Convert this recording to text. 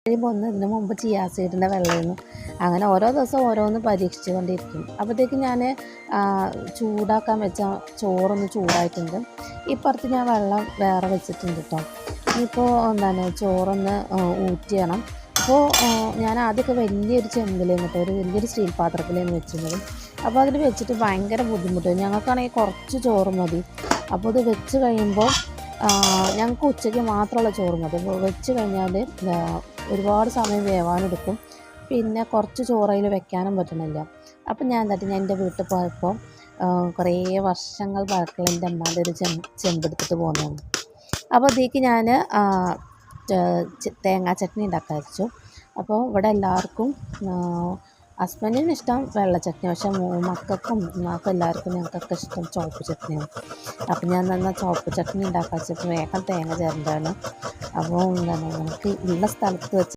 കഴിയുമ്പോൾ ഇതിന് മുമ്പ് ചിയാ സീഡിൻ്റെ വെള്ളമായിരുന്നു. അങ്ങനെ ഓരോ ദിവസം ഓരോന്ന് പരീക്ഷിച്ചു കൊണ്ടിരിക്കും. അപ്പോഴത്തേക്കും ഞാൻ ചൂടാക്കാൻ വെച്ച ചോറൊന്ന് ചൂടായിട്ടുണ്ട്. ഇപ്പുറത്ത് ഞാൻ വെള്ളം വേറെ വെച്ചിട്ടുണ്ട് കേട്ടോ. ഇനിയിപ്പോൾ ചോറൊന്ന് ഊറ്റിയണം. അപ്പോൾ ഞാൻ ആദ്യമൊക്കെ വലിയൊരു ചെമ്പിലേന്ന് കേട്ടോ, ഒരു വലിയൊരു സ്റ്റീൽ പാത്രത്തിലേന്ന് വെച്ചിരുന്നത്. അപ്പോൾ അതിൽ വെച്ചിട്ട് ഭയങ്കര ബുദ്ധിമുട്ട്. ഞങ്ങൾക്കാണെങ്കിൽ കുറച്ച് ചോറ് മതി. അപ്പോൾ ഇത് വെച്ച് കഴിയുമ്പോൾ ഞങ്ങൾക്ക് ഉച്ചയ്ക്ക് മാത്രമുള്ള ചോറ് മതി. അപ്പോൾ വെച്ച് കഴിഞ്ഞാൽ ഒരുപാട് സമയം വേവാനെടുക്കും. പിന്നെ കുറച്ച് ചോറയിൽ വെക്കാനും പറ്റണില്ല. അപ്പം ഞാൻ എൻ്റെ വീട്ടിൽ പോയപ്പോൾ കുറേ വർഷങ്ങൾ പഴക്കമുള്ള എൻ്റെ അമ്മേൻ്റെ ഒരു ചെമ്പെടുത്തിട്ട് പോകുന്നതാണ്. അപ്പോൾ അതിലേക്ക് ഞാൻ തേങ്ങാ ചട്നി ഉണ്ടാക്കാൻ വെച്ചു. അപ്പോൾ ഇവിടെ എല്ലാവർക്കും ഹസ്ബൻഡിന് ഇഷ്ടം വെള്ള ചട്നി, പക്ഷേ മക്കൾക്കും എല്ലാവർക്കും ഞങ്ങൾക്കൊക്കെ ഇഷ്ടം ചുവപ്പ് ചട്നിയാണ്. അപ്പോൾ ഞാൻ ചുവപ്പ് ചട്നി ഉണ്ടാക്കാൻ വെച്ചിട്ട് വേഗം തേങ്ങ ചേരണ്ടാണ്. അപ്പോൾ നമുക്ക് ഉള്ള സ്ഥലത്ത് വെച്ച്